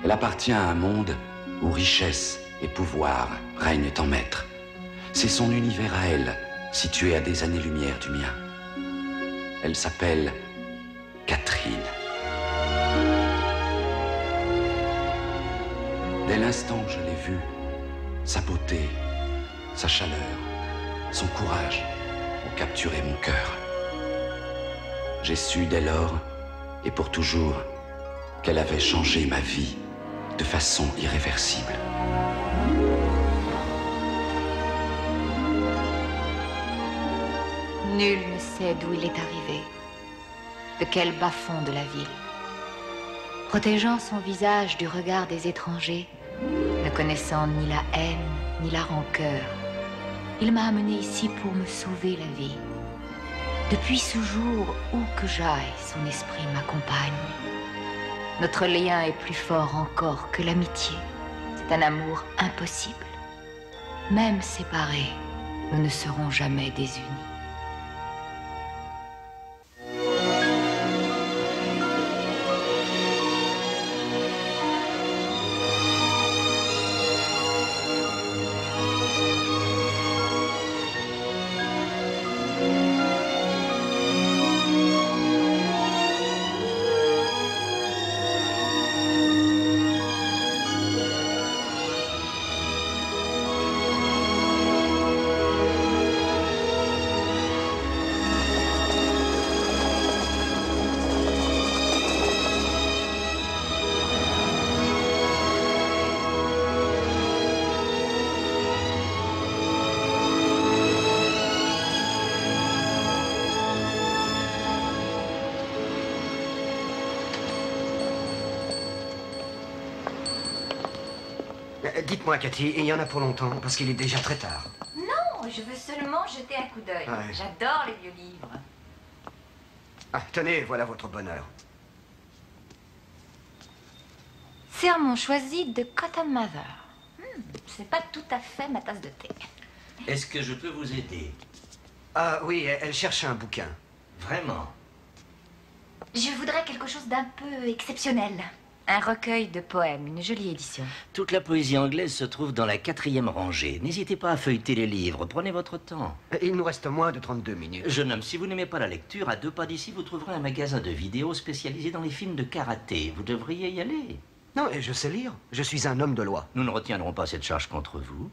Elle appartient à un monde où richesse et pouvoir règnent en maître. C'est son univers à elle, situé à des années-lumière du mien. Elle s'appelle Catherine. Dès l'instant où je l'ai vue, sa beauté, sa chaleur, son courage ont capturé mon cœur. J'ai su dès lors, et pour toujours, qu'elle avait changé ma vie de façon irréversible. Nul ne sait d'où il est arrivé, de quel bas-fond de la ville. Protégeant son visage du regard des étrangers, ne connaissant ni la haine, ni la rancœur, il m'a amené ici pour me sauver la vie. Depuis ce jour, où que j'aille, son esprit m'accompagne. Notre lien est plus fort encore que l'amitié. C'est un amour impossible. Même séparés, nous ne serons jamais désunis. Dites-moi, Cathy, il y en a pour longtemps, parce qu'il est déjà très tard. Non, je veux seulement jeter un coup d'œil. Ouais. J'adore les vieux livres. Ah, tenez, voilà votre bonheur. Sermon choisi de Cotton Mather. C'est pas tout à fait ma tasse de thé. Est-ce que je peux vous aider? Ah oui, elle cherche un bouquin. Vraiment? Je voudrais quelque chose d'un peu exceptionnel. Un recueil de poèmes, une jolie édition. Toute la poésie anglaise se trouve dans la 4e rangée. N'hésitez pas à feuilleter les livres. Prenez votre temps. Il nous reste moins de 32 minutes. Jeune homme, si vous n'aimez pas la lecture, à 2 pas d'ici, vous trouverez un magasin de vidéos spécialisé dans les films de karaté. Vous devriez y aller. Non, et je sais lire. Je suis un homme de loi. Nous ne retiendrons pas cette charge contre vous.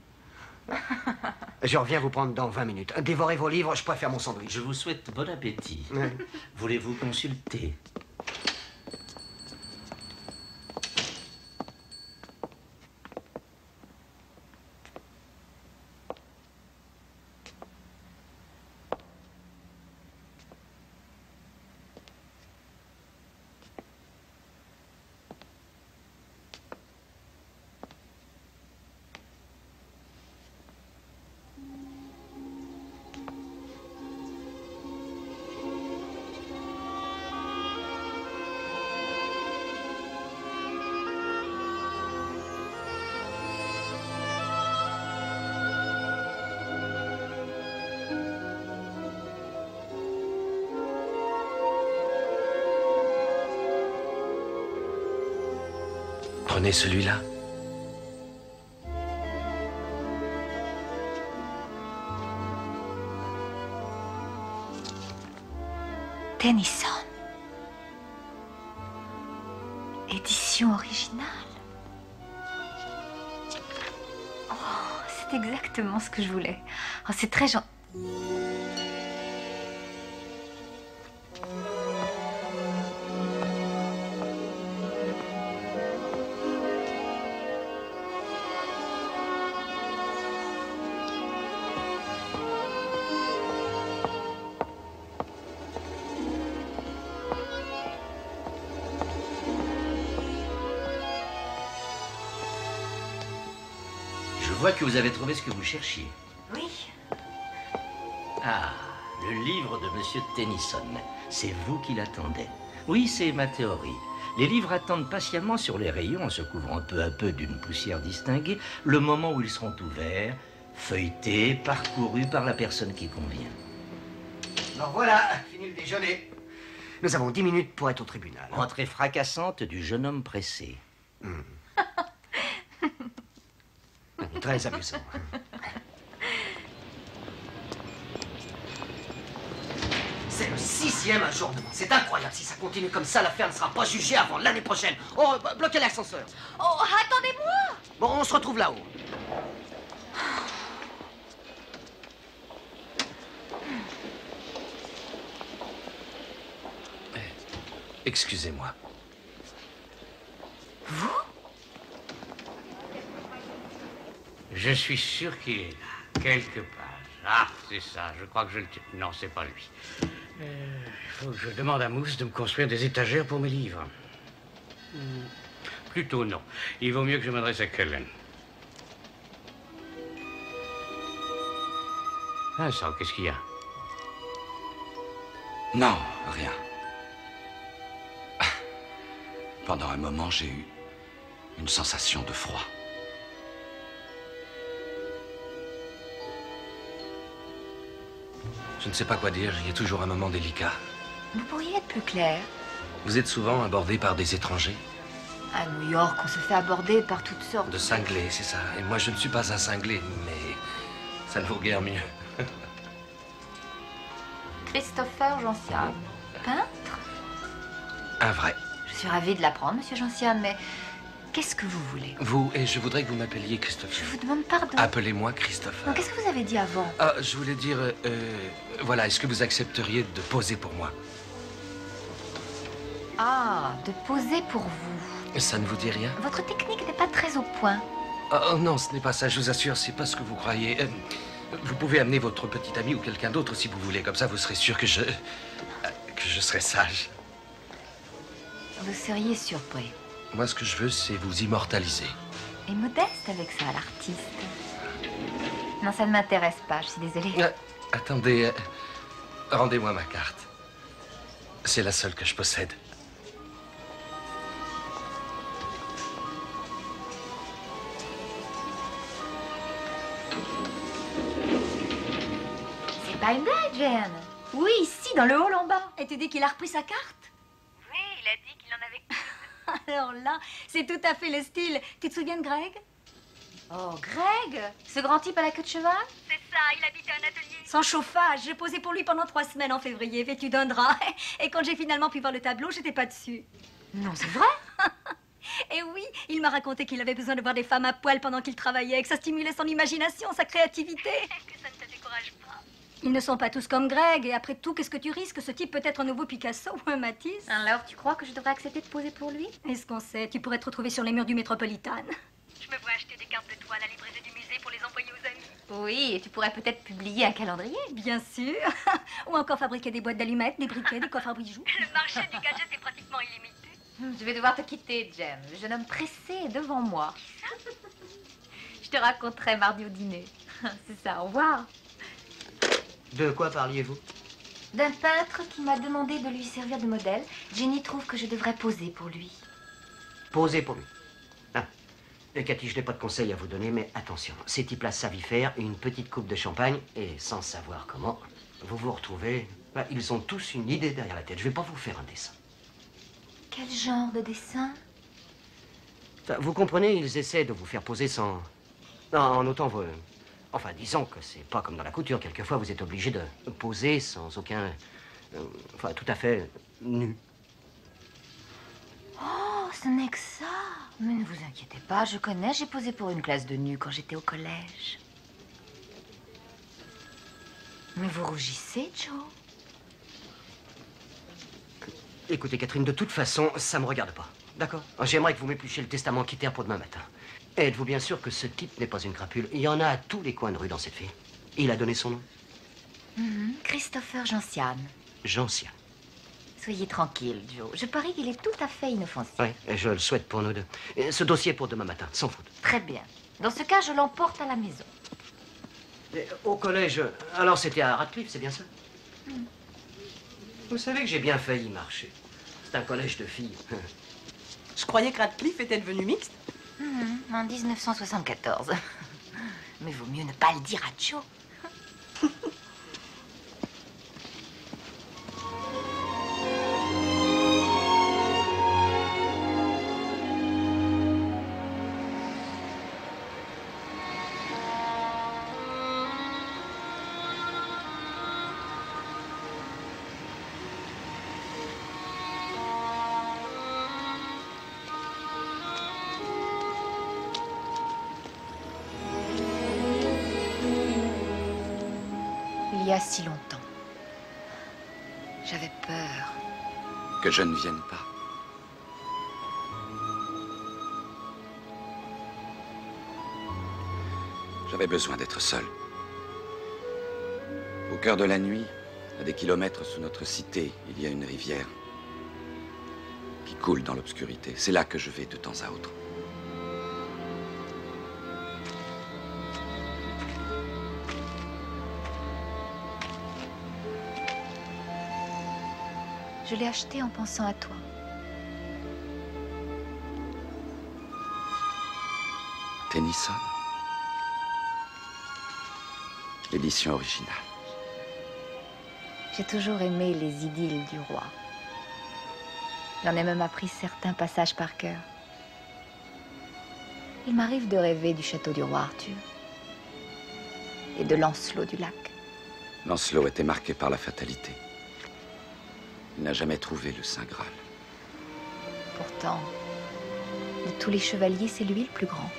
Je reviens vous prendre dans 20 minutes. Dévorez vos livres, je préfère mon sandwich. Je vous souhaite bon appétit. Ouais. Voulez-vous consulter? Prenez celui-là. Tennyson. Édition originale. Oh, c'est exactement ce que je voulais. Oh, c'est très gentil. Je vois que vous avez trouvé ce que vous cherchiez. Oui. Ah, le livre de Monsieur Tennyson. C'est vous qui l'attendez. Oui, c'est ma théorie. Les livres attendent patiemment sur les rayons, en se couvrant peu à peu d'une poussière distinguée, le moment où ils seront ouverts, feuilletés, parcourus par la personne qui convient. Alors voilà, fini le déjeuner. Nous avons 10 minutes pour être au tribunal. Entrée fracassante du jeune homme pressé. Très amusant. C'est le 6e ajournement. C'est incroyable. Si ça continue comme ça, l'affaire ne sera pas jugée avant l'année prochaine. Oh, bloquez l'ascenseur. Oh, attendez-moi! Bon, on se retrouve là-haut. Excusez-moi. Vous? Je suis sûr qu'il est là, quelque part. Ah, c'est ça, je crois que je le tiens. Non, c'est pas lui. Il faut que je demande à Mousse de me construire des étagères pour mes livres. Plutôt non. Il vaut mieux que je m'adresse à Cullen. Vincent, qu'est-ce qu'il y a? Non, rien. Pendant un moment, j'ai eu une sensation de froid. Je ne sais pas quoi dire, il y a toujours un moment délicat. Vous pourriez être plus clair. Vous êtes souvent abordé par des étrangers? À New York, on se fait aborder par toutes sortes. De cinglés, c'est ça. Et moi, je ne suis pas un cinglé, mais ça ne vaut guère mieux. Christopher Gentiane, peintre? Un vrai. Je suis ravie de l'apprendre, monsieur Gentiane, mais qu'est-ce que vous voulez? Vous, et je voudrais que vous m'appeliez Je Christopher. vous demande pardon. Appelez-moi Christopher. Non, qu'est-ce que vous avez dit avant? Ah, je voulais dire, voilà, est-ce que vous accepteriez de poser pour moi? Ah, de poser pour vous. Ça ne vous dit rien? Votre technique n'est pas très au point. Oh non, ce n'est pas ça, je vous assure, c'est pas ce que vous croyez. Vous pouvez amener votre petit ami ou quelqu'un d'autre si vous voulez, comme ça vous serez sûr que je serai sage. Vous seriez surpris. Moi, ce que je veux, c'est vous immortaliser. Et modeste avec ça, l'artiste. Non, ça ne m'intéresse pas, je suis désolée. Attendez, rendez-moi ma carte. C'est la seule que je possède. C'est pas une blague, Jeanne. Oui, ici, dans le hall en bas. Et tu dis qu'il a repris sa carte? Oui, il a dit qu'il en avait... Alors là, c'est tout à fait le style. Tu te souviens de Greg? Oh, Greg, ce grand type à la queue de cheval? C'est ça, il habitait un atelier. Sans chauffage, j'ai posé pour lui pendant 3 semaines en février, vêtu d'un drap. Et quand j'ai finalement pu voir le tableau, j'étais pas dessus. Non, c'est vrai? Et oui, il m'a raconté qu'il avait besoin de voir des femmes à poil pendant qu'il travaillait, que ça stimulait son imagination, sa créativité. Que ça ne te décourage pas. Ils ne sont pas tous comme Greg, et après tout, qu'est-ce que tu risques? Ce type peut être un nouveau Picasso ou un Matisse. Alors, tu crois que je devrais accepter de poser pour lui? Est-ce qu'on sait? Tu pourrais te retrouver sur les murs du Métropolitan. Je me vois acheter des cartes de toile à livrer du musée pour les envoyer aux amis. Oui, et tu pourrais peut-être publier un calendrier. Bien sûr. Ou encore fabriquer des boîtes d'allumettes, des briquets, des coffres à bijoux. Le marché du gadget est pratiquement illimité. Je vais devoir te quitter, Jem. Le jeune homme pressé est devant moi. Je te raconterai mardi au dîner. C'est ça, au revoir. De quoi parliez-vous? D'un peintre qui m'a demandé de lui servir de modèle. Jenny trouve que je devrais poser pour lui. Posez pour lui. Ah. Et Cathy, je n'ai pas de conseils à vous donner, mais attention. Ces types-là savent y faire une petite coupe de champagne, et sans savoir comment, vous vous retrouvez... Bah, ils ont tous une idée derrière la tête. Je ne vais pas vous faire un dessin. Quel genre de dessin? Enfin, vous comprenez, ils essaient de vous faire poser sans... Non, en autant vous... Enfin, disons que c'est pas comme dans la couture. Quelquefois, vous êtes obligé de poser sans aucun... Enfin, tout à fait nu. Oh, ce n'est que ça. Mais ne vous inquiétez pas, je connais. J'ai posé pour une classe de nu quand j'étais au collège. Mais vous rougissez, Joe? Écoutez, Catherine, de toute façon, ça me regarde pas. D'accord? J'aimerais que vous m'épluchiez le testament anquitaire pour demain matin. Êtes-vous bien sûr que ce type n'est pas une crapule? Il y en a à tous les coins de rue dans cette fille. Il a donné son nom? Christopher Gentiane. Gentiane. Soyez tranquille, Joe. Je parie qu'il est tout à fait inoffensif. Oui, et je le souhaite pour nous deux. Et ce dossier est pour demain matin, sans faute. Très bien. Dans ce cas, je l'emporte à la maison. Et au collège, alors c'était à Radcliffe, c'est bien ça? Vous savez que j'ai bien failli marcher. C'est un collège de filles. Je croyais que Radcliffe était devenu mixte. En 1974. Mais vaut mieux ne pas le dire à Joe. y a si longtemps. J'avais peur. Que je ne vienne pas. J'avais besoin d'être seul. Au cœur de la nuit, à des kilomètres sous notre cité, il y a une rivière qui coule dans l'obscurité. C'est là que je vais de temps à autre. Je l'ai acheté en pensant à toi. Tennyson. L'édition originale. J'ai toujours aimé les idylles du roi. J'en ai même appris certains passages par cœur. Il m'arrive de rêver du château du roi Arthur et de Lancelot du lac. Lancelot était marqué par la fatalité. Il n'a jamais trouvé le Saint Graal. Pourtant, de tous les chevaliers, c'est lui le plus grand.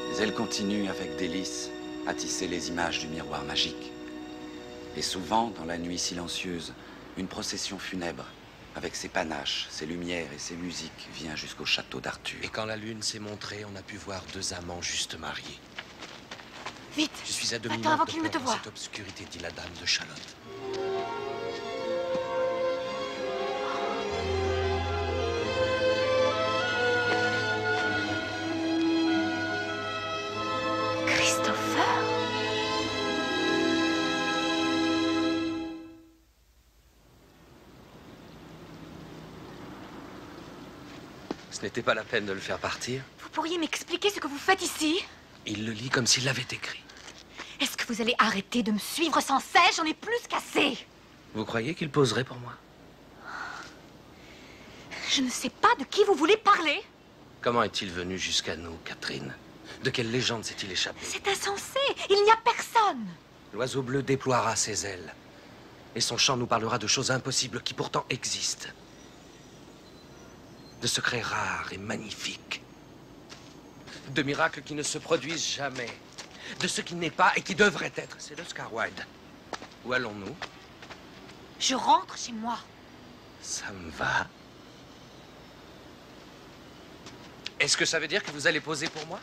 Mais elle continue avec délice à tisser les images du miroir magique. Et souvent, dans la nuit silencieuse, une procession funèbre, avec ses panaches, ses lumières et ses musiques, vient jusqu'au château d'Arthur. Et quand la lune s'est montrée, on a pu voir deux amants juste mariés. Vite! Je suis à demi Attends avant mort de qu'il ne peur te dans voie. cette obscurité, dit la dame de Chalotte. Christopher! Ce n'était pas la peine de le faire partir. Vous pourriez m'expliquer ce que vous faites ici? Il le lit comme s'il l'avait écrit. Est-ce que vous allez arrêter de me suivre sans cesse? J'en ai plus qu'assez. Vous croyez qu'il poserait pour moi? Je ne sais pas de qui vous voulez parler. Comment est-il venu jusqu'à nous, Catherine? De quelle légende s'est-il échappé? C'est insensé. Il n'y a personne. L'oiseau bleu déploiera ses ailes. Et son chant nous parlera de choses impossibles qui pourtant existent. De secrets rares et magnifiques. De miracles qui ne se produisent jamais. De ce qui n'est pas et qui devrait être. C'est le Scarwide. Où allons-nous? Je rentre chez moi. Ça me va. Est-ce que ça veut dire que vous allez poser pour moi?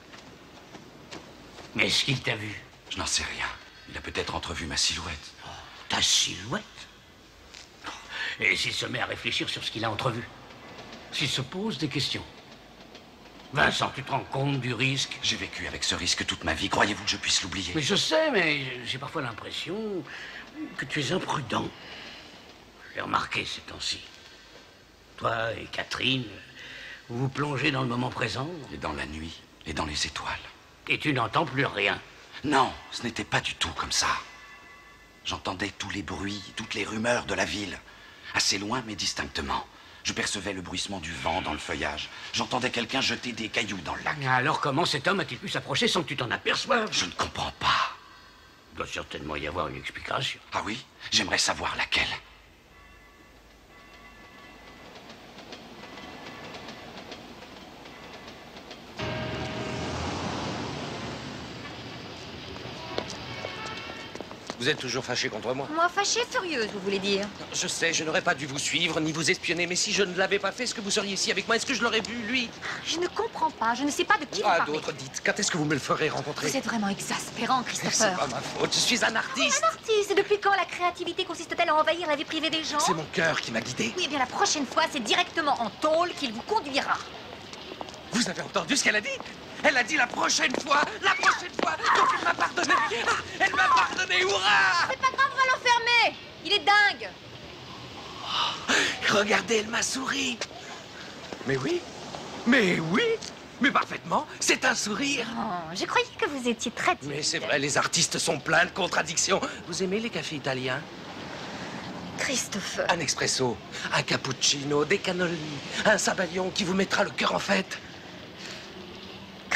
Mais est-ce qu'il t'a vu? Je n'en sais rien. Il a peut-être entrevu ma silhouette. Ta silhouette? Et s'il se met à réfléchir sur ce qu'il a entrevu? S'il se pose des questions? Vincent, tu te rends compte du risque? J'ai vécu avec ce risque toute ma vie. Croyez-vous que je puisse l'oublier? Mais je sais, mais j'ai parfois l'impression que tu es imprudent. Je l'ai remarqué ces temps-ci. Toi et Catherine, vous vous plongez dans le moment présent. Et dans la nuit, et dans les étoiles. Et tu n'entends plus rien. Non, ce n'était pas du tout comme ça. J'entendais tous les bruits, toutes les rumeurs de la ville. Assez loin, mais distinctement. Je percevais le bruissement du vent dans le feuillage. J'entendais quelqu'un jeter des cailloux dans le lac. Alors comment cet homme a-t-il pu s'approcher sans que tu t'en aperçoives? Je ne comprends pas. Il doit certainement y avoir une explication. Ah oui? J'aimerais savoir laquelle. Vous êtes toujours fâché contre moi? Moi, fâchée, furieuse, vous voulez dire? Je sais, je n'aurais pas dû vous suivre, ni vous espionner, mais si je ne l'avais pas fait, est-ce que vous seriez ici avec moi? Est-ce que je l'aurais vu, lui? Je ne comprends pas. Je ne sais pas de qui vous Ah, parlez. d'autres, dites. Quand est-ce que vous me le ferez rencontrer? Vous êtes vraiment exaspérant, C'est Christopher. pas ma faute, je suis un artiste. Un artiste. Et depuis quand la créativité consiste-t-elle à envahir la vie privée des gens? C'est mon cœur qui m'a guidé. Oui, eh bien la prochaine fois, c'est directement en tôle qu'il vous conduira. Vous avez entendu ce qu'elle a dit? Elle a dit la prochaine fois, donc elle m'a pardonné. Ah, elle m'a pardonné, hurrah! C'est pas grave, on va l'enfermer. Il est dingue. Regardez, elle m'a souri. Mais oui, mais parfaitement, c'est un sourire. Oh, je croyais que vous étiez très timide. Mais c'est vrai, les artistes sont pleins de contradictions. Vous aimez les cafés italiens? Christopher. Un espresso, un cappuccino, des cannoli, un sabaglion qui vous mettra le cœur en fête.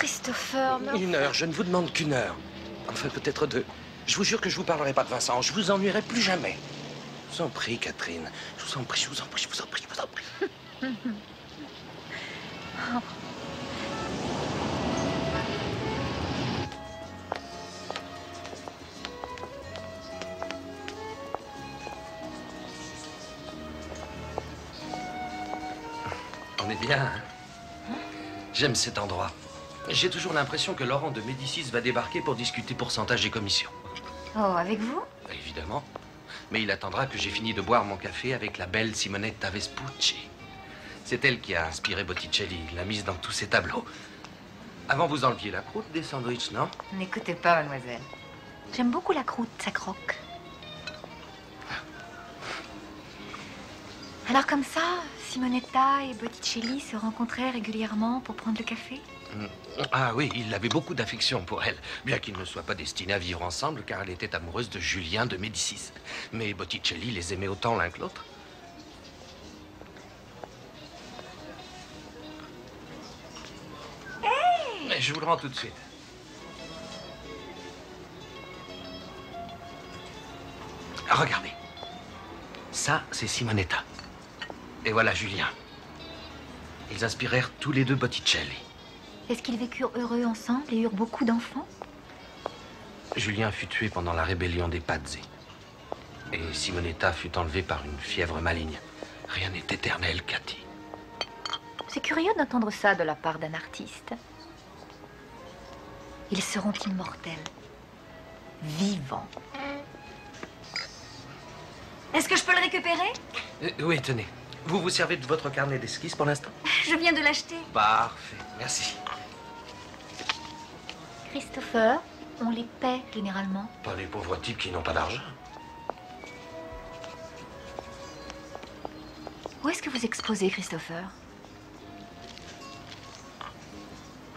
Christopher, mais... 1 heure, je ne vous demande qu'1 heure. Enfin, peut-être 2. Je vous jure que je vous parlerai pas de Vincent. Je vous ennuierai plus jamais. Je vous en prie, Catherine. Je vous en prie, je vous en prie, je vous en prie, je vous en prie. On est bien, hein? J'aime cet endroit. J'ai toujours l'impression que Laurent de Médicis va débarquer pour discuter pourcentage et commissions. Oh, avec vous? Évidemment. Mais il attendra que j'ai fini de boire mon café avec la belle Simonetta Vespucci. C'est elle qui a inspiré Botticelli, l'a mise dans tous ses tableaux. Avant, vous enleviez la croûte des sandwichs, non? N'écoutez pas, mademoiselle. J'aime beaucoup la croûte, ça croque. Alors comme ça, Simonetta et Botticelli se rencontraient régulièrement pour prendre le café? Ah oui, il avait beaucoup d'affection pour elle, bien qu'ils ne soient pas destinés à vivre ensemble, car elle était amoureuse de Julien de Médicis. Mais Botticelli les aimait autant l'un que l'autre. Hey! Je vous le rends tout de suite. Regardez. Ça, c'est Simonetta. Et voilà Julien. Ils inspirèrent tous les deux Botticelli. Est-ce qu'ils vécurent heureux ensemble et eurent beaucoup d'enfants? Julien fut tué pendant la rébellion des Pazzi. Et Simonetta fut enlevée par une fièvre maligne. Rien n'est éternel, Cathy. C'est curieux d'entendre ça de la part d'un artiste. Ils seront immortels. Vivants. Est-ce que je peux le récupérer? Oui, tenez. Vous vous servez de votre carnet d'esquisse pour l'instant? Je viens de l'acheter. Parfait, merci. Christopher, on les paie généralement. Pas les pauvres types qui n'ont pas d'argent. Où est-ce que vous exposez, Christopher?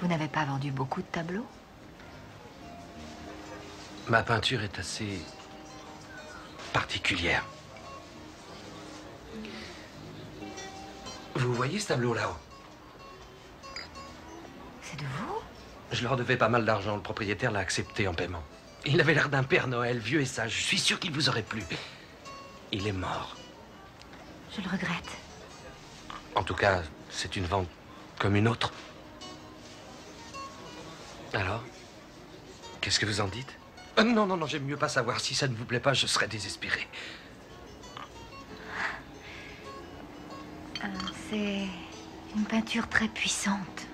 Vous n'avez pas vendu beaucoup de tableaux? Ma peinture est assez particulière. Vous voyez ce tableau là-haut? C'est de vous? Je leur devais pas mal d'argent. Le propriétaire l'a accepté en paiement. Il avait l'air d'un Père Noël, vieux et sage. Je suis sûr qu'il vous aurait plu. Il est mort. Je le regrette. En tout cas, c'est une vente comme une autre. Alors? Qu'est-ce que vous en dites? Non, non, non, j'aime mieux pas savoir. Si ça ne vous plaît pas, je serais désespéré. C'est une peinture très puissante.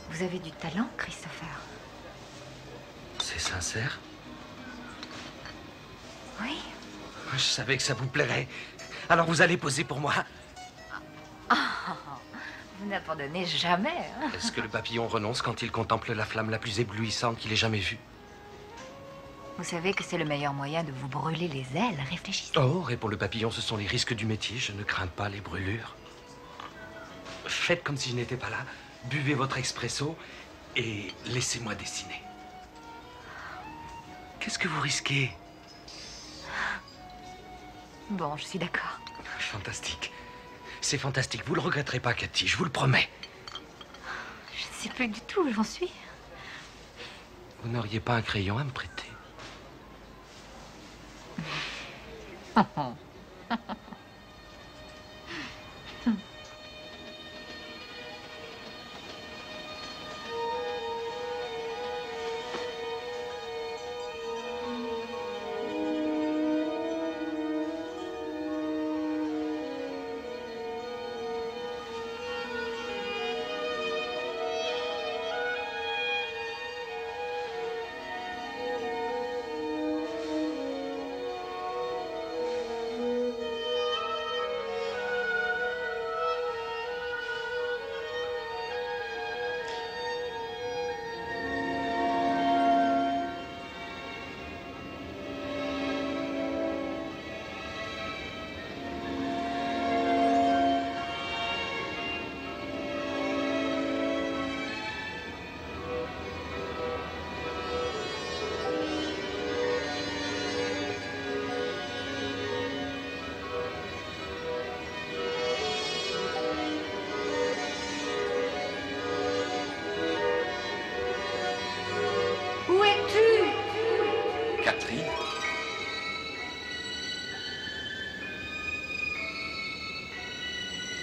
Vous avez du talent, Christopher. C'est sincère? Oui. Je savais que ça vous plairait. Alors vous allez poser pour moi. Vous n'abandonnez jamais, hein? Est-ce que le papillon renonce quand il contemple la flamme la plus éblouissante qu'il ait jamais vue? Vous savez que c'est le meilleur moyen de vous brûler les ailes. Réfléchissez. Oh, répond le papillon, ce sont les risques du métier. Je ne crains pas les brûlures. Faites comme si je n'étais pas là. Buvez votre expresso et laissez-moi dessiner. Qu'est-ce que vous risquez? Bon, je suis d'accord. Fantastique. C'est fantastique. Vous le regretterez pas, Cathy, je vous le promets. Je ne sais plus du tout où j'en suis. Vous n'auriez pas un crayon à me prêter? Catherine?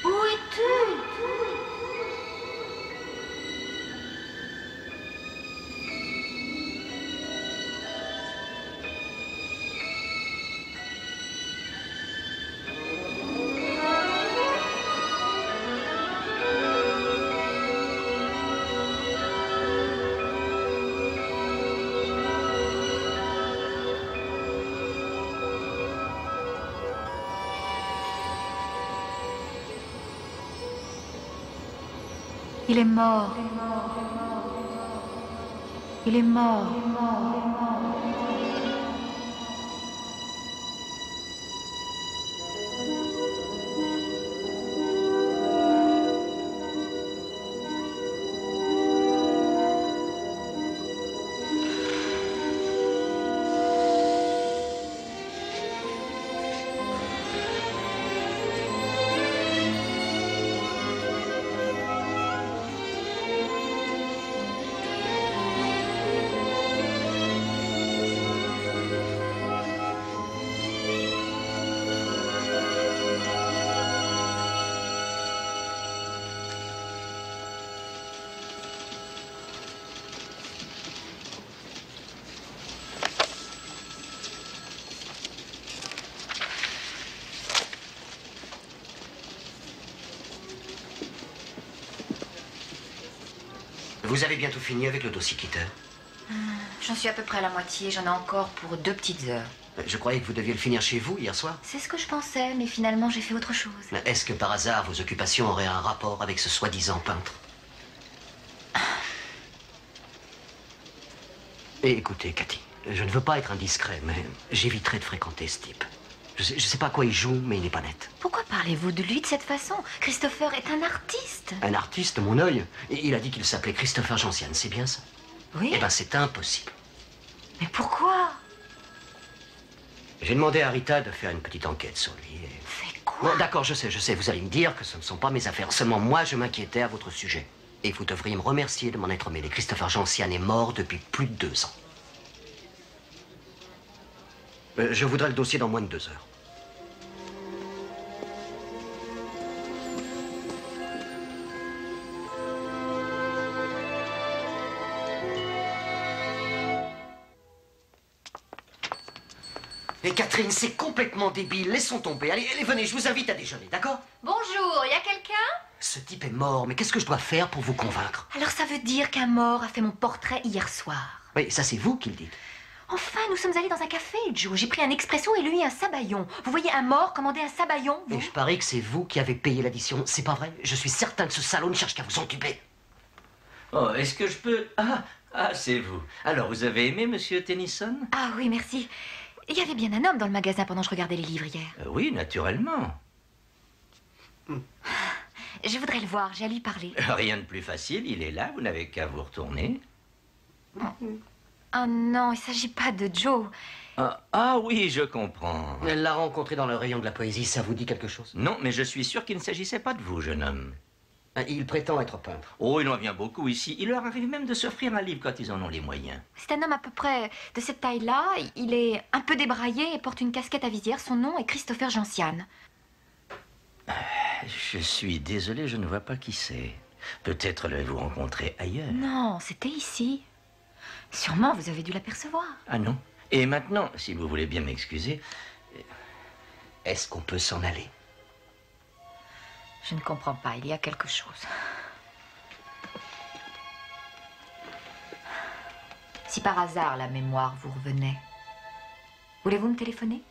Où es-tu? Il est mort. Il est mort. Vous avez bientôt fini avec le dossier Kitter? J'en suis à peu près à la moitié. J'en ai encore pour 2 petites heures. Je croyais que vous deviez le finir chez vous hier soir. C'est ce que je pensais, mais finalement j'ai fait autre chose. Est-ce que par hasard vos occupations auraient un rapport avec ce soi-disant peintre? Et écoutez, Cathy, je ne veux pas être indiscret, mais j'éviterai de fréquenter ce type. Je sais pas à quoi il joue, mais il n'est pas net. Pourquoi parlez-vous de lui de cette façon? Christopher est un artiste. Un artiste, mon œil. Il a dit qu'il s'appelait Christopher Gentian, c'est bien ça? Oui. Eh ben, c'est impossible. Mais pourquoi? J'ai demandé à Rita de faire une petite enquête sur lui. Fais quoi? Bon, d'accord, je sais. Vous allez me dire que ce ne sont pas mes affaires. Seulement, moi, je m'inquiétais à votre sujet. Et vous devriez me remercier de m'en être mêlé. Christopher Gentian est mort depuis plus de 2 ans. Je voudrais le dossier dans moins de 2 heures. Et Catherine, c'est complètement débile. Laissons tomber. Allez, venez, je vous invite à déjeuner, d'accord? Bonjour, y a quelqu'un? Ce type est mort, mais qu'est-ce que je dois faire pour vous convaincre? Alors ça veut dire qu'un mort a fait mon portrait hier soir. Oui, ça c'est vous qui le dites. Enfin, nous sommes allés dans un café, Joe. J'ai pris un expresso et lui un sabayon. Vous voyez un mort commander un sabayon, vous? Et je parie que c'est vous qui avez payé l'addition. C'est pas vrai? Je suis certain que ce salaud ne cherche qu'à vous entuber. Oh, est-ce que je peux... Ah, c'est vous. Alors, vous avez aimé Monsieur Tennyson? Ah oui, merci. Il y avait bien un homme dans le magasin pendant que je regardais les livres hier. Oui, naturellement. Je voudrais le voir, j'ai à lui parler. Rien de plus facile, il est là, vous n'avez qu'à vous retourner. Oh non, il s'agit pas de Joe. Ah oui, je comprends. Elle l'a rencontré dans le rayon de la poésie, ça vous dit quelque chose? Non, mais je suis sûr qu'il ne s'agissait pas de vous, jeune homme. Il prétend être peintre. Oh, il en vient beaucoup ici. Il leur arrive même de s'offrir un livre quand ils en ont les moyens. C'est un homme à peu près de cette taille-là. Il est un peu débraillé et porte une casquette à visière. Son nom est Christopher Gentian. Je suis désolé, je ne vois pas qui c'est. Peut-être l'avez-vous rencontré ailleurs. Non, c'était ici. Sûrement, vous avez dû l'apercevoir. Ah non. Et maintenant, si vous voulez bien m'excuser... Est-ce qu'on peut s'en aller? Je ne comprends pas, il y a quelque chose. Si par hasard la mémoire vous revenait, voulez-vous me téléphoner?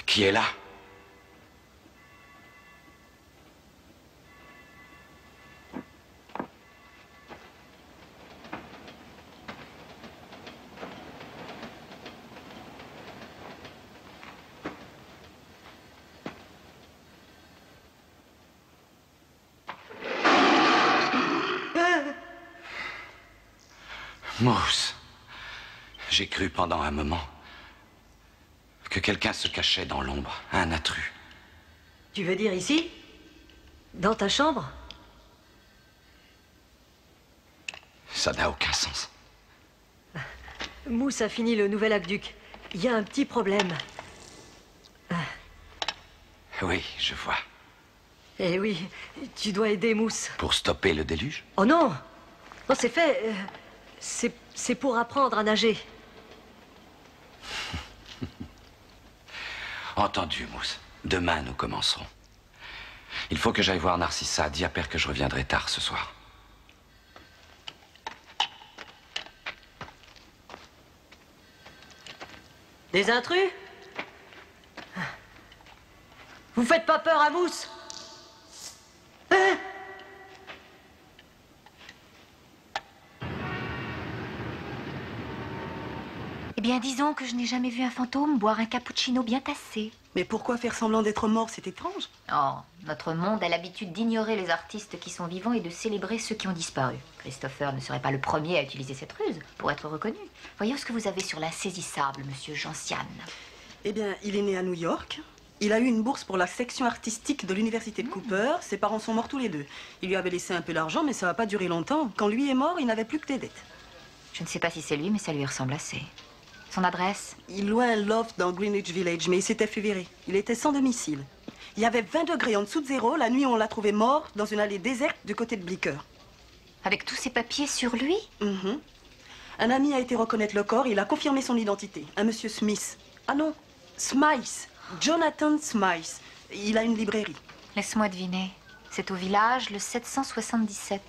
Qui est là? Mousse, j'ai cru pendant un moment que quelqu'un se cachait dans l'ombre, un intrus. Tu veux dire ici? Dans ta chambre? Ça n'a aucun sens. Mousse a fini le nouvel aqueduc. Il y a un petit problème. Oui, je vois. Eh oui, tu dois aider Mousse. Pour stopper le déluge? Oh non! Non, c'est fait. C'est pour apprendre à nager. Entendu, Mousse. Demain, nous commencerons. Il faut que j'aille voir Narcissa. Dis à Père que je reviendrai tard ce soir. Des intrus? Vous faites pas peur à Mousse? Hein? Eh bien, disons que je n'ai jamais vu un fantôme boire un cappuccino bien tassé. Mais pourquoi faire semblant d'être mort? C'est étrange. Oh, notre monde a l'habitude d'ignorer les artistes qui sont vivants et de célébrer ceux qui ont disparu. Christopher ne serait pas le premier à utiliser cette ruse pour être reconnu. Voyons ce que vous avez sur l'insaisissable, monsieur Gentiane. Eh bien, il est né à New York. Il a eu une bourse pour la section artistique de l'université de Cooper. Ses parents sont morts tous les deux. Il lui avait laissé un peu d'argent, mais ça n'a pas duré longtemps. Quand lui est mort, il n'avait plus que des dettes. Je ne sais pas si c'est lui, mais ça lui ressemble assez. Son adresse? Il louait un loft dans Greenwich Village, mais il s'était fait virer. Il était sans domicile. Il y avait 20 degrés en dessous de zéro. La nuit, on l'a trouvé mort dans une allée déserte du côté de Bleecker. Avec tous ces papiers sur lui? Un ami a été reconnaître le corps. Il a confirmé son identité. Un monsieur Smith. Ah non, Smythe. Jonathan Smythe. Il a une librairie. Laisse-moi deviner. C'est au village, le 777.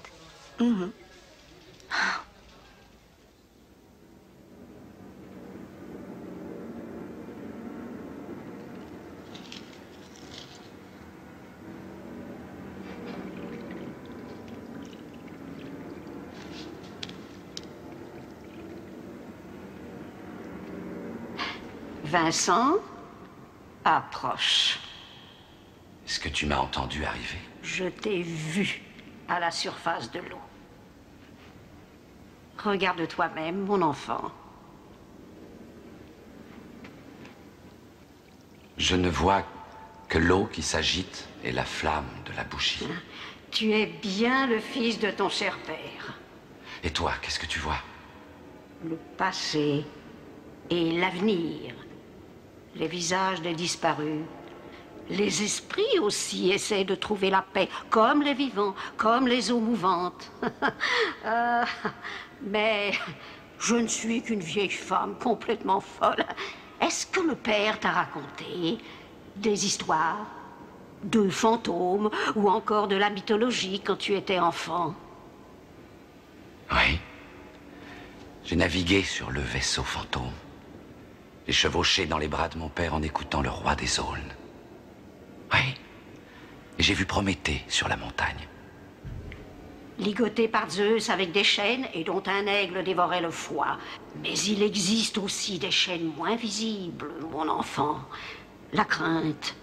Vincent, approche. Est-ce que tu m'as entendu arriver? Je t'ai vu à la surface de l'eau. Regarde toi-même, mon enfant. Je ne vois que l'eau qui s'agite et la flamme de la bougie. Tu es bien le fils de ton cher père. Et toi, qu'est-ce que tu vois? Le passé et l'avenir. Les visages des disparus. Les esprits aussi essaient de trouver la paix, comme les vivants, comme les eaux mouvantes. Mais je ne suis qu'une vieille femme complètement folle. Est-ce que le père t'a raconté des histoires de fantômes ou encore de la mythologie quand tu étais enfant? Oui. J'ai navigué sur le vaisseau fantôme. J'ai chevauché dans les bras de mon père en écoutant le roi des aulnes. Oui. Et j'ai vu Prométhée sur la montagne. Ligoté par Zeus avec des chaînes et dont un aigle dévorait le foie. Mais il existe aussi des chaînes moins visibles, mon enfant. La crainte,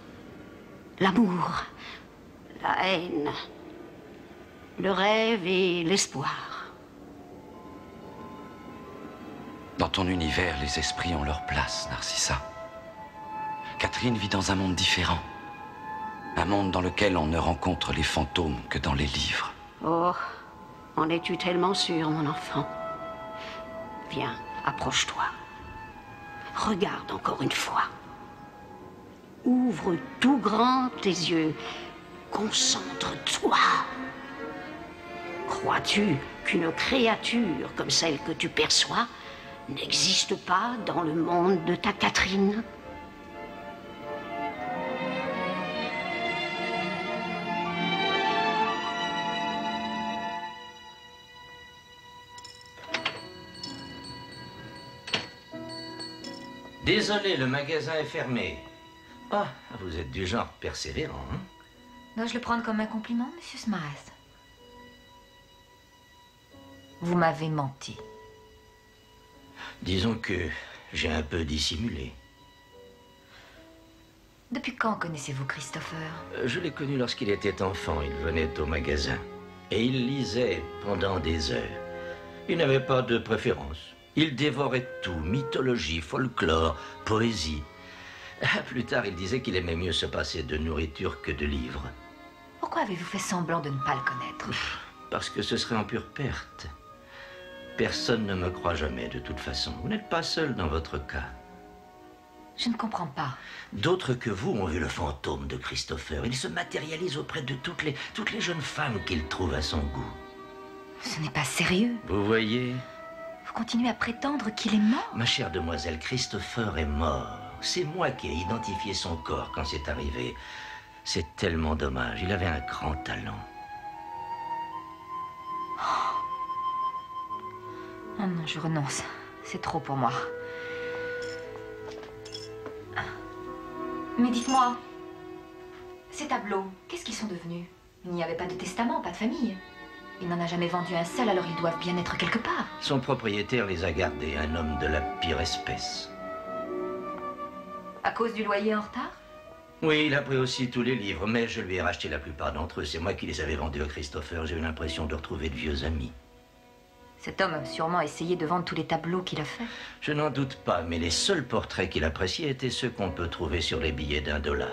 l'amour, la haine, le rêve et l'espoir. Dans ton univers, les esprits ont leur place, Narcissa. Catherine vit dans un monde différent. Un monde dans lequel on ne rencontre les fantômes que dans les livres. Oh, en es-tu tellement sûr, mon enfant? Viens, approche-toi. Regarde encore une fois. Ouvre tout grand tes yeux. Concentre-toi. Crois-tu qu'une créature comme celle que tu perçois n'existe pas dans le monde de ta Catherine? Désolé, le magasin est fermé. Ah, vous êtes du genre persévérant, hein? Dois-je le prendre comme un compliment, Monsieur Smythe? Vous m'avez menti. Disons que j'ai un peu dissimulé. Depuis quand connaissez-vous Christopher? Je l'ai connu lorsqu'il était enfant. Il venait au magasin. Et il lisait pendant des heures. Il n'avait pas de préférence. Il dévorait tout. Mythologie, folklore, poésie. Plus tard, il disait qu'il aimait mieux se passer de nourriture que de livres. Pourquoi avez-vous fait semblant de ne pas le connaître? Parce que ce serait en pure perte. Personne ne me croit jamais, de toute façon. Vous n'êtes pas seul dans votre cas. Je ne comprends pas. D'autres que vous ont vu le fantôme de Christopher. Il se matérialise auprès de toutes les jeunes femmes qu'il trouve à son goût. Ce n'est pas sérieux. Vous voyez? Vous continuez à prétendre qu'il est mort? Ma chère demoiselle, Christopher est mort. C'est moi qui ai identifié son corps quand c'est arrivé. C'est tellement dommage. Il avait un grand talent. Oh non, je renonce. C'est trop pour moi. Mais dites-moi, ces tableaux, qu'est-ce qu'ils sont devenus? Il n'y avait pas de testament, pas de famille. Il n'en a jamais vendu un seul, alors ils doivent bien être quelque part. Son propriétaire les a gardés, un homme de la pire espèce. À cause du loyer en retard? Oui, il a pris aussi tous les livres, mais je lui ai racheté la plupart d'entre eux. C'est moi qui les avais vendus à Christopher. J'ai eu l'impression de retrouver de vieux amis. Cet homme a sûrement essayé de vendre tous les tableaux qu'il a faits. Je n'en doute pas, mais les seuls portraits qu'il appréciait étaient ceux qu'on peut trouver sur les billets d'$1.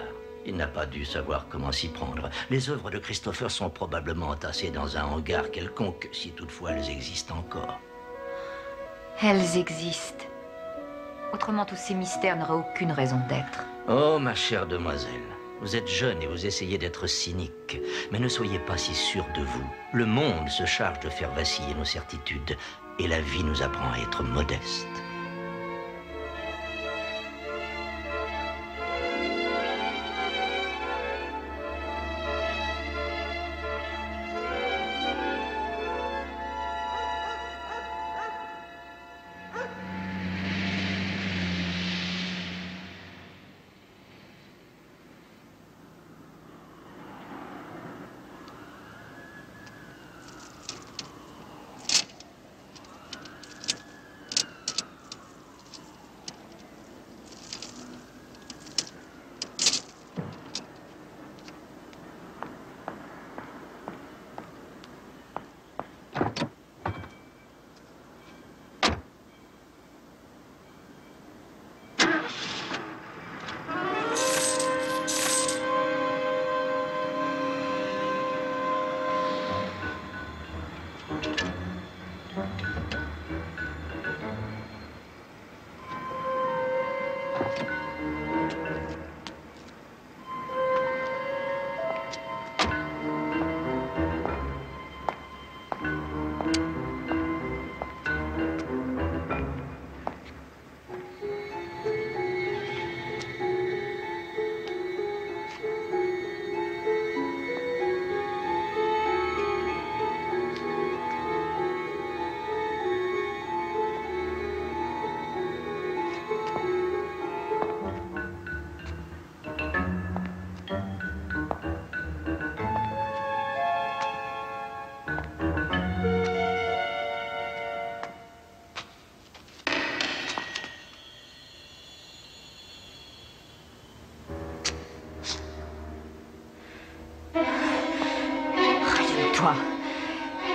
Il n'a pas dû savoir comment s'y prendre. Les œuvres de Christopher sont probablement entassées dans un hangar quelconque, si toutefois elles existent encore. Elles existent. Autrement, tous ces mystères n'auraient aucune raison d'être. Oh, ma chère demoiselle, vous êtes jeune et vous essayez d'être cynique. Mais ne soyez pas si sûre de vous. Le monde se charge de faire vaciller nos certitudes. Et la vie nous apprend à être modeste.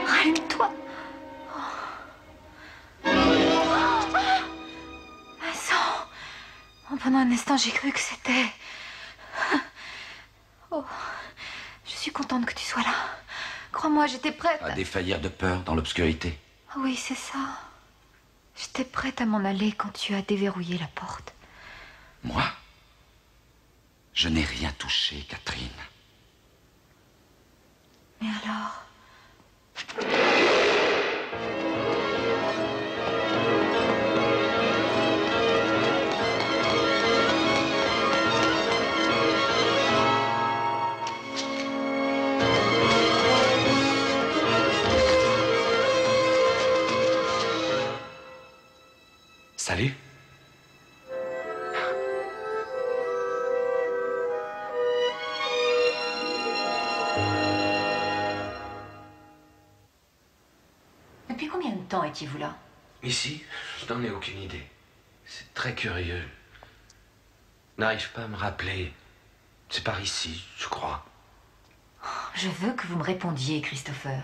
Rallume-toi. Vincent. Pendant un instant, j'ai cru que c'était... Oh, je suis contente que tu sois là. Crois-moi, j'étais prête... À défaillir de peur dans l'obscurité. Oui, c'est ça. J'étais prête à m'en aller quand tu as déverrouillé la porte. Moi? Je n'ai rien touché, Catherine. Mais alors... Salut. temps étiez-vous là? Ici, je n'en ai aucune idée. C'est très curieux. N'arrive pas à me rappeler. C'est par ici, je crois. Je veux que vous me répondiez, Christopher.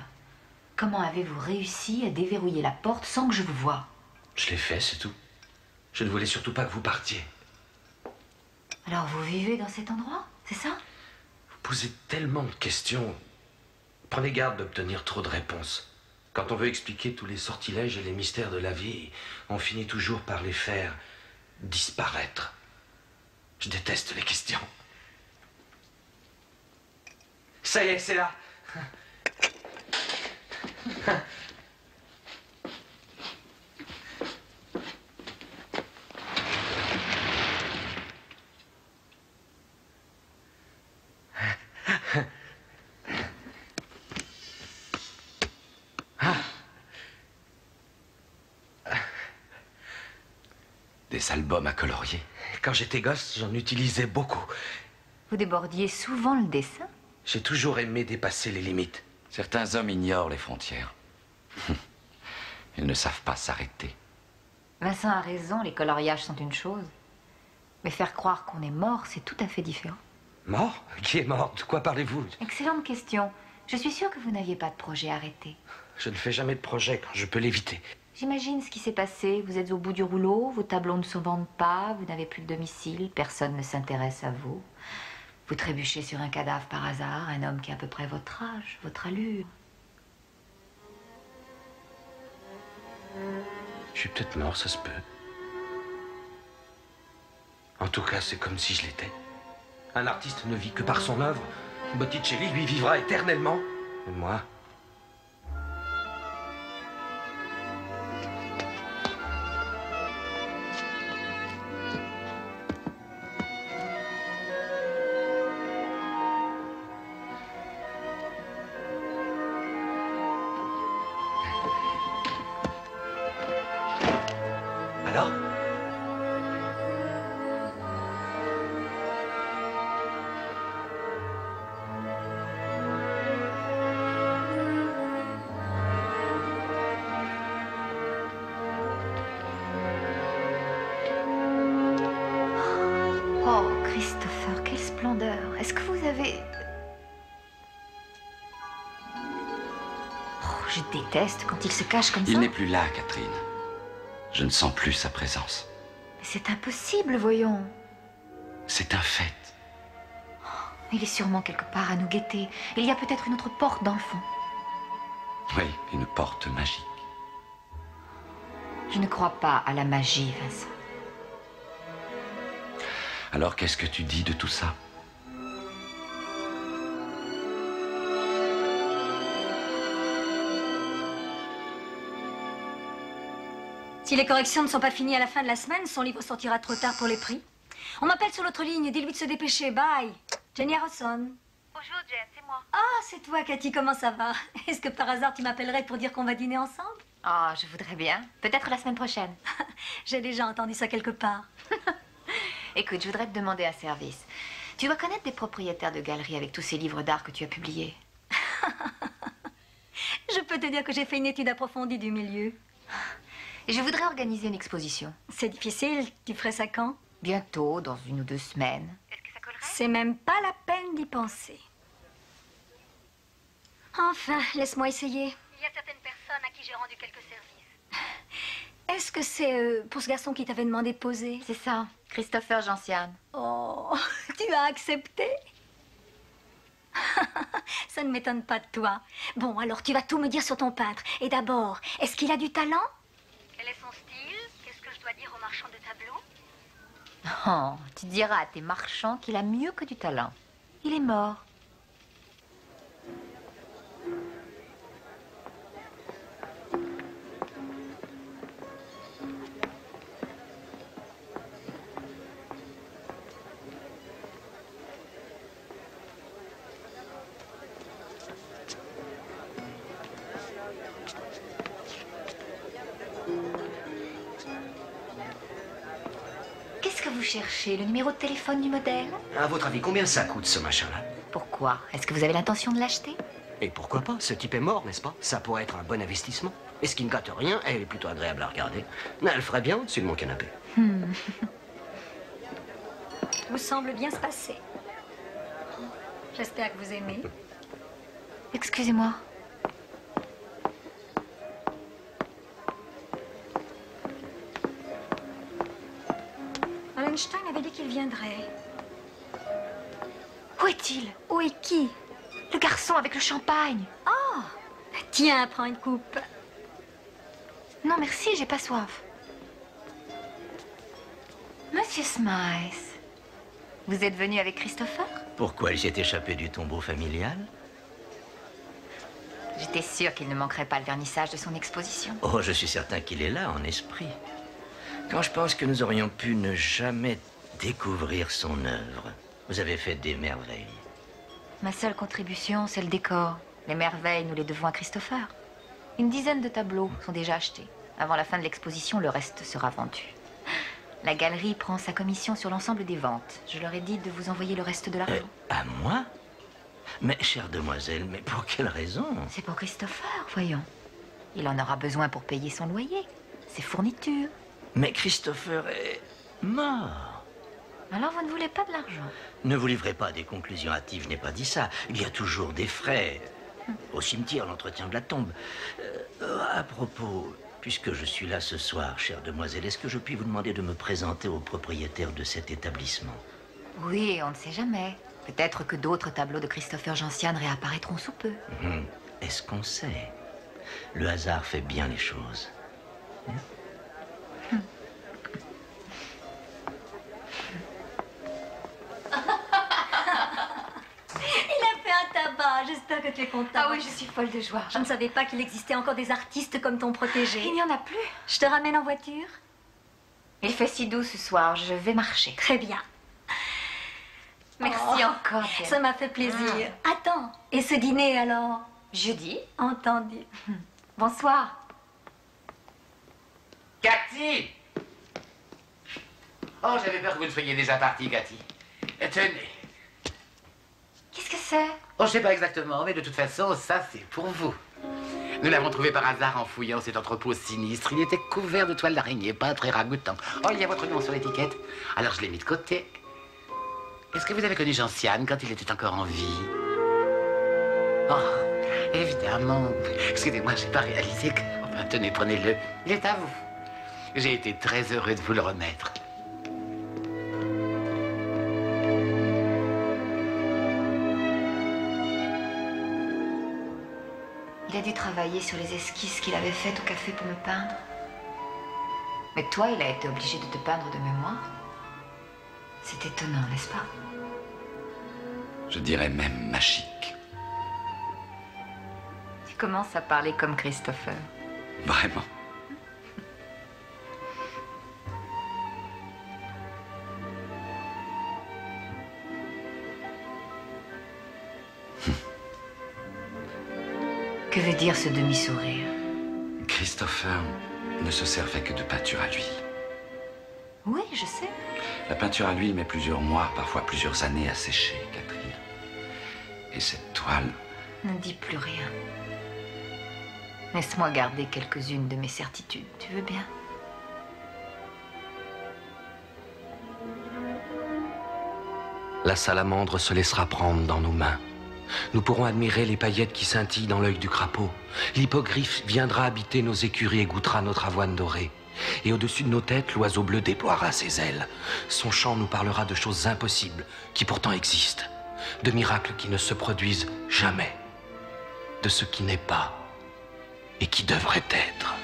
Comment avez-vous réussi à déverrouiller la porte sans que je vous voie? Je l'ai fait, c'est tout. Je ne voulais surtout pas que vous partiez. Alors vous vivez dans cet endroit, c'est ça? Vous posez tellement de questions. Prenez garde d'obtenir trop de réponses. Quand on veut expliquer tous les sortilèges et les mystères de la vie, on finit toujours par les faire disparaître. Je déteste les questions. Ça y est, c'est là. Des albums à colorier. Quand j'étais gosse, j'en utilisais beaucoup. Vous débordiez souvent le dessin? J'ai toujours aimé dépasser les limites. Certains hommes ignorent les frontières. Ils ne savent pas s'arrêter. Vincent a raison, les coloriages sont une chose. Mais faire croire qu'on est mort, c'est tout à fait différent. Mort? Qui est mort? De quoi parlez-vous? Excellente question. Je suis sûre que vous n'aviez pas de projet arrêté. Je ne fais jamais de projet quand je peux l'éviter. J'imagine ce qui s'est passé. Vous êtes au bout du rouleau, vos tableaux ne se vendent pas, vous n'avez plus de domicile, personne ne s'intéresse à vous. Vous trébuchez sur un cadavre par hasard, un homme qui a à peu près votre âge, votre allure. Je suis peut-être mort, ça se peut. En tout cas, c'est comme si je l'étais. Un artiste ne vit que par son œuvre. Botticelli, lui, vivra éternellement. Et moi... Alors ? Oh, Christopher, quelle splendeur. Est-ce que vous avez... Oh, je déteste quand il se cache comme ça. Il n'est plus là, Catherine. Je ne sens plus sa présence. Mais c'est impossible, voyons. C'est un fait. Il est sûrement quelque part à nous guetter. Il y a peut-être une autre porte dans le fond. Oui, une porte magique. Je ne crois pas à la magie, Vincent. Alors qu'est-ce que tu dis de tout ça? Si les corrections ne sont pas finies à la fin de la semaine, son livre sortira trop tard pour les prix. On m'appelle sur l'autre ligne, dis-lui de se dépêcher, bye. Jenny Harrison. Bonjour Jen, c'est moi. Ah, c'est toi, Cathy, comment ça va? Est-ce que par hasard tu m'appellerais pour dire qu'on va dîner ensemble? Ah, je voudrais bien. Peut-être la semaine prochaine. J'ai déjà entendu ça quelque part. Écoute, je voudrais te demander un service. Tu dois connaître des propriétaires de galeries avec tous ces livres d'art que tu as publiés. Je peux te dire que j'ai fait une étude approfondie du milieu. Et je voudrais organiser une exposition. C'est difficile. Tu ferais ça quand? Bientôt, dans 1 ou 2 semaines. Est-ce que ça collerait? C'est même pas la peine d'y penser. Enfin, laisse-moi essayer. Il y a certaines personnes à qui j'ai rendu quelques services. Est-ce que c'est pour ce garçon qui t'avait demandé de poser? C'est ça, Christopher Gentiane. Oh, tu as accepté? Ça ne m'étonne pas de toi. Bon, alors tu vas tout me dire sur ton peintre. Et d'abord, est-ce qu'il a du talent? Quel est son style? Qu'est-ce que je dois dire aux marchands de tableaux? Oh, tu diras à tes marchands qu'il a mieux que du talent. Il est mort. Qu'est-ce que vous cherchez? Le numéro de téléphone du modèle? À votre avis, combien ça coûte, ce machin-là? Pourquoi? Est-ce que vous avez l'intention de l'acheter? Et pourquoi pas? Ce type est mort, n'est-ce pas? Ça pourrait être un bon investissement. Et ce qui ne gâte rien, elle est plutôt agréable à regarder. Elle ferait bien au-dessus de mon canapé. Tout semble bien se passer. J'espère que vous aimez. Excusez-moi. Einstein avait dit qu'il viendrait. Où est-il? Où est qui? Le garçon avec le champagne. Oh! Tiens, prends une coupe. Non, merci, j'ai pas soif. Monsieur Smythe, vous êtes venu avec Christopher? Pourquoi il s'est échappé du tombeau familial? J'étais sûre qu'il ne manquerait pas le vernissage de son exposition. Oh, je suis certain qu'il est là, en esprit. Quand je pense que nous aurions pu ne jamais découvrir son œuvre, vous avez fait des merveilles. Ma seule contribution, c'est le décor. Les merveilles, nous les devons à Christopher. Une dizaine de tableaux sont déjà achetés. Avant la fin de l'exposition, le reste sera vendu. La galerie prend sa commission sur l'ensemble des ventes. Je leur ai dit de vous envoyer le reste de l'argent. À moi? Mais, chère demoiselle, mais pour quelle raison? C'est pour Christopher, voyons. Il en aura besoin pour payer son loyer, ses fournitures. Mais Christopher est mort. Alors vous ne voulez pas de l'argent? Ne vous livrez pas à des conclusions hâtives, je n'ai pas dit ça. Il y a toujours des frais. Au cimetière, l'entretien de la tombe. À propos, puisque je suis là ce soir, chère demoiselle, est-ce que je puis vous demander de me présenter au propriétaire de cet établissement? Oui, on ne sait jamais. Peut-être que d'autres tableaux de Christopher Gentian réapparaîtront sous peu. Est-ce qu'on sait? Le hasard fait bien les choses. J'espère que tu es contente. Ah oui, je suis folle de joie. Je ne savais pas qu'il existait encore des artistes comme ton protégé. Il n'y en a plus. Je te ramène en voiture. Il fait si doux ce soir, je vais marcher. Très bien. Merci encore. Ça m'a fait plaisir. Attends, et ce dîner alors? Jeudi. Entendu. Bonsoir. Cathy! Oh, j'avais peur que vous ne soyez déjà partie, Cathy. Tenez. Qu'est-ce que c'est? Oh, je sais pas exactement, mais de toute façon, ça, c'est pour vous. Nous l'avons trouvé par hasard en fouillant cet entrepôt sinistre. Il était couvert de toiles d'araignée, pas très ragoûtant. Oh, il y a votre nom sur l'étiquette. Alors, je l'ai mis de côté. Est-ce que vous avez connu Gentian quand il était encore en vie? Oh, évidemment. Excusez-moi, j'ai pas réalisé que... Enfin, tenez, prenez-le. Il est à vous. J'ai été très heureux de vous le remettre. Il a dû travailler sur les esquisses qu'il avait faites au café pour me peindre. Mais toi, il a été obligé de te peindre de mémoire. C'est étonnant, n'est-ce pas? Je dirais même magique. Tu commences à parler comme Christopher. Vraiment. Que veut dire ce demi-sourire? Christopher ne se servait que de peinture à l'huile. Oui, je sais. La peinture à l'huile met plusieurs mois, parfois plusieurs années à sécher, Catherine. Et cette toile... Ne dis plus rien. Laisse-moi garder quelques-unes de mes certitudes, tu veux bien? La salamandre se laissera prendre dans nos mains. Nous pourrons admirer les paillettes qui scintillent dans l'œil du crapaud. L'hippogriffe viendra habiter nos écuries et goûtera notre avoine dorée. Et au-dessus de nos têtes, l'oiseau bleu déploiera ses ailes. Son chant nous parlera de choses impossibles qui pourtant existent. De miracles qui ne se produisent jamais. De ce qui n'est pas et qui devrait être.